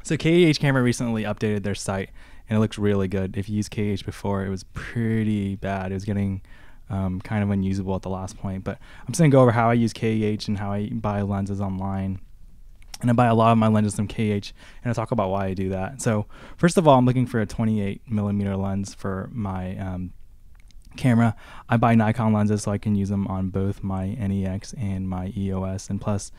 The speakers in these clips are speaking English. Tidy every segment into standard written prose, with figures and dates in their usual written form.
So KEH camera recently updated their site, and it looks really good. If you used KEH before, it was pretty bad. It was getting kind of unusable at the last point. But I'm just gonna go over how I use KEH and how I buy lenses online. And I buy a lot of my lenses from KEH, and I'll talk about why I do that. So first of all, I'm looking for a 28 millimeter lens for my camera. I buy Nikon lenses so I can use them on both my NEX and my EOS, and plus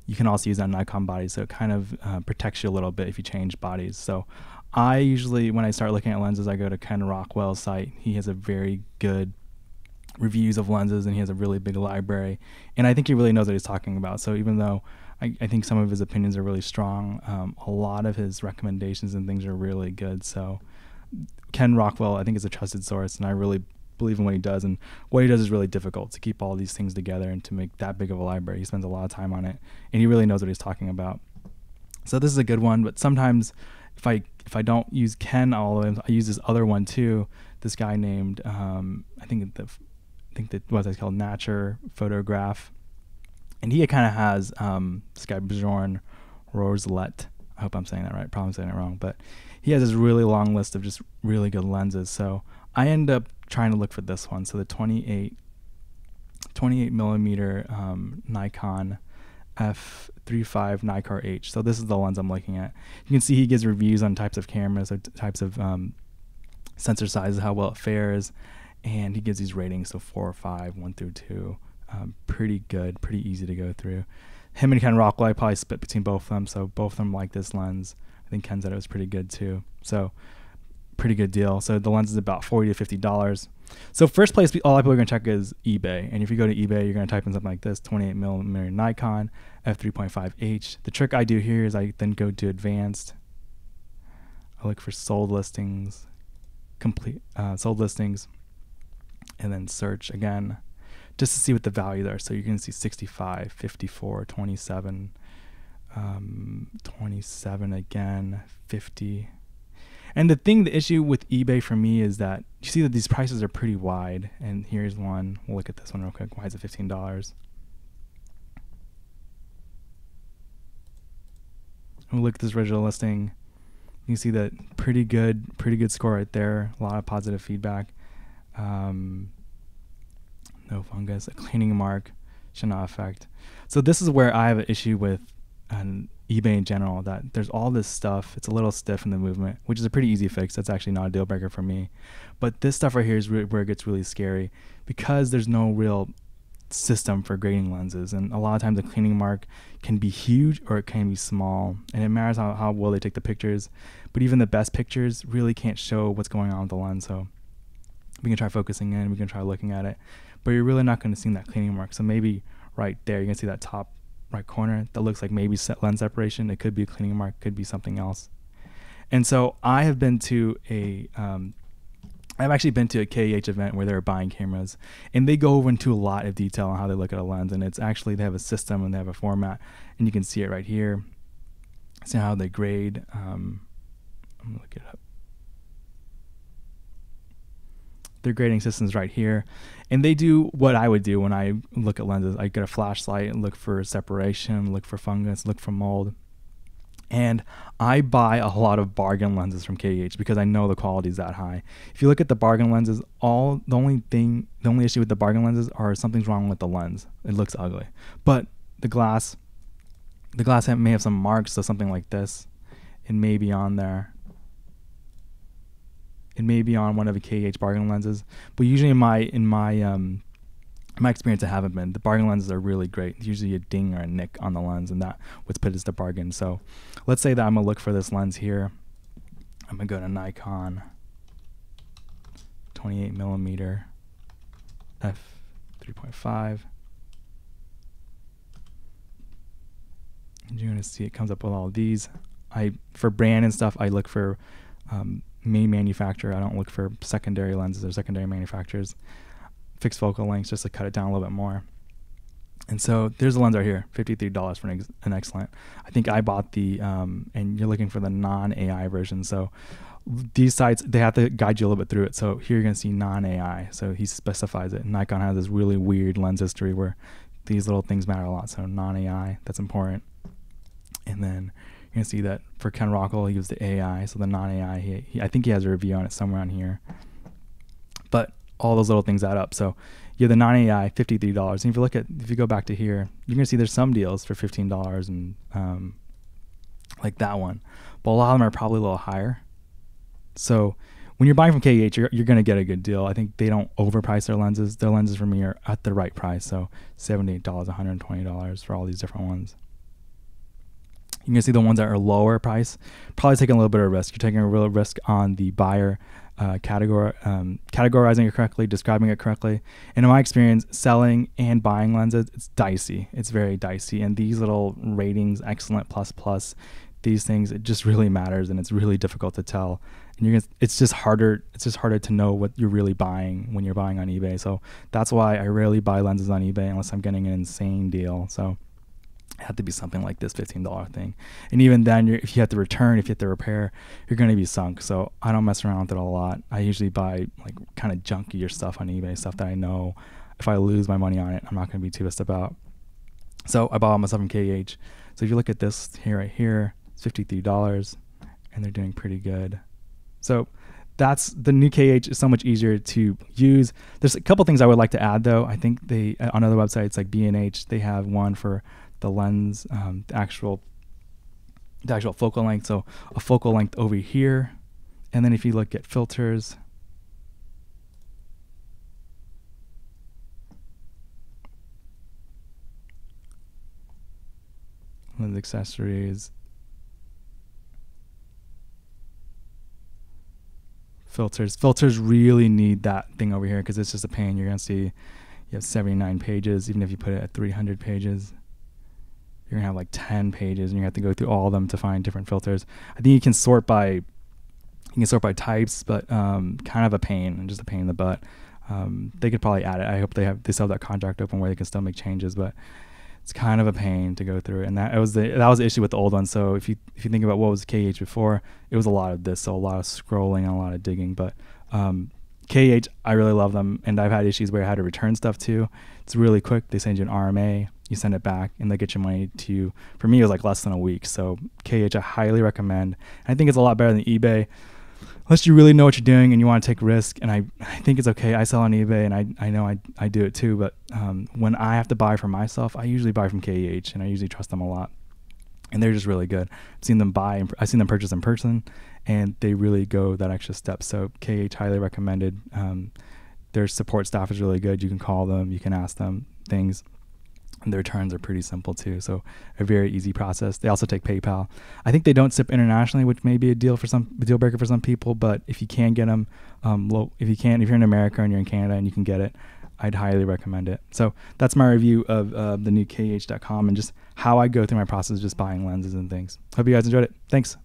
you can also use that on Nikon bodies, so it kind of protects you a little bit if you change bodies. So I usually, when I start looking at lenses, I go to Ken Rockwell's site. He has a very good reviews of lenses, and he has a really big library, and I think he really knows what he's talking about. So even though I think some of his opinions are really strong, a lot of his recommendations and things are really good. So Ken Rockwell, I think, is a trusted source, and I really believe in what he does. And what he does is really difficult to keep all these things together and to make that big of a library. He spends a lot of time on it, and he really knows what he's talking about. So this is a good one. But sometimes if I don't use Ken all of it, I use this other one too. This guy named I think the website's called Nature Photograph, and he kind of has this guy Bjorn Roselett. I hope I'm saying that right. Probably saying it wrong, but he has this really long list of just really good lenses. So I end up trying to look for this one. So the 28 millimeter Nikon f3.5 Nikkor H. So this is the lens I'm looking at. You can see he gives reviews on types of cameras or types of sensor sizes, how well it fares, and he gives these ratings. So 4 or 5, 1 through 2. Pretty good, pretty easy to go through. Him and Ken Rockwell, I probably split between both of them. So both of them like this lens. I think Ken said it was pretty good too. So pretty good deal. So the lens is about $40 to $50. So first place, all people are going to check is eBay. And if you go to eBay, you're going to type in something like this, 28 millimeter Nikon f3.5H. The trick I do here is I then go to advanced. I look for sold listings, sold listings, and then search again, just to see what the values are. So you're going to see 65, 54, 27, 27 again, 50. And the issue with eBay for me is that you see that these prices are pretty wide. And here's one. We'll look at this one real quick. Why is it $15? We'll look at this original listing. You can see that pretty good score right there. A lot of positive feedback. No fungus, a cleaning mark, should not affect. So this is where I have an issue with eBay in general, that there's all this stuff. It's a little stiff in the movement, which is a pretty easy fix. That's actually not a deal breaker for me. But this stuff right here is where it gets really scary, because there's no real system for grading lenses. And a lot of times the cleaning mark can be huge or it can be small. And it matters how well they take the pictures. But even the best pictures really can't show what's going on with the lens. So we can try focusing in, we can try looking at it, but you're really not going to see that cleaning mark. So maybe right there, you can see that top right corner that looks like maybe lens separation. It could be a cleaning mark, could be something else. And so I have been to I've actually been to a KEH event where they're buying cameras, and they go over into a lot of detail on how they look at a lens. And it's actually, they have a system and they have a format, and you can see it right here. See how they grade. I'm gonna look it up. Their grading system's right here, and they do what I would do when I look at lenses. I get a flashlight and look for separation, look for fungus, look for mold, and I buy a lot of bargain lenses from KEH because I know the quality is that high. If you look at the bargain lenses, the only issue with the bargain lenses are something's wrong with the lens. It looks ugly, but the glass may have some marks, so something like this, it may be on there. It may be on one of the KEH bargain lenses, but usually in my experience, it haven't been. The bargain lenses are really great. It's usually a ding or a nick on the lens, and that what's put as the bargain. So let's say that I'm gonna look for this lens here. I'm gonna go to Nikon 28 millimeter f3.5, and you're gonna see it comes up with all of these. For brand and stuff, I look for main manufacturer. I don't look for secondary lenses or secondary manufacturers. Fixed focal lengths, just to cut it down a little bit more. And so there's a lens right here, $53 for an excellent. I think I bought the and you're looking for the non-AI version. So these sites, they have to guide you a little bit through it. So here you're gonna see non-AI. So he specifies it. Nikon has this really weird lens history where these little things matter a lot. So non-AI, that's important. And then You're gonna see that for Ken Rockwell, he used the AI, so the non-AI. I think he has a review on it somewhere on here. But all those little things add up. So you have the non-AI, $53. And if you go back to here, you're gonna see there's some deals for $15 and like that one, but a lot of them are probably a little higher. So when you're buying from KEH, you're going to get a good deal. I think they don't overprice their lenses. Their lenses for me are at the right price. So $78, $120 for all these different ones. You can see the ones that are lower price, probably taking a little bit of risk. You're taking a real risk on the buyer categorizing it correctly, describing it correctly. And in my experience, selling and buying lenses, it's dicey. It's very dicey. And these little ratings, excellent, plus, these things, it just really matters, and it's really difficult to tell. And it's just harder to know what you're really buying when you're buying on eBay. So that's why I rarely buy lenses on eBay unless I'm getting an insane deal. So it had to be something like this $15 thing. And even then, if you have to return, if you have to repair, you're going to be sunk. So I don't mess around with it a lot. I usually buy like kind of junkier stuff on eBay, stuff that I know if I lose my money on it, I'm not going to be too pissed about. So I bought myself from KEH. So if you look at this here, right here, it's $53, and they're doing pretty good. So that's the new KEH is so much easier to use. There's a couple things I would like to add though. I think they on other websites like B&H, they have one for the lens, the actual focal length. So a focal length over here, and then if you look at filters, lens accessories, filters really need that thing over here because it's just a pain. You're gonna see you have 79 pages. Even if you put it at 300 pages, you're gonna have like 10 pages, and you have to go through all of them to find different filters. I think you can sort by types, but kind of a pain, and just a pain in the butt. They could probably add it. I hope they still have that contract open where they can still make changes, but it's kind of a pain to go through it. And that was the issue with the old one. So if you think about what was KEH before, it was a lot of this, so a lot of scrolling and a lot of digging. But KEH, I really love them, and I've had issues where I had to return stuff too. It's really quick. They send you an RMA, you send it back, and they get your money to you. For me, it was like less than a week. So KEH, I highly recommend. I think it's a lot better than eBay, unless you really know what you're doing and you want to take risk. And I think it's okay. I sell on eBay, and I know I do it too. But when I have to buy for myself, I usually buy from KEH, and I usually trust them a lot. And they're just really good. I've seen them purchase in person, and they really go that extra step. So KEH, highly recommended. Their support staff is really good. You can call them, you can ask them things. And their returns are pretty simple too, so a very easy process. They also take PayPal. I think they don't ship internationally, which may be a deal breaker for some people. But if you can get them, if you're in America and you're in Canada and you can get it, I'd highly recommend it. So that's my review of the new KEH.com and just how I go through my process of just buying lenses and things. Hope you guys enjoyed it. Thanks.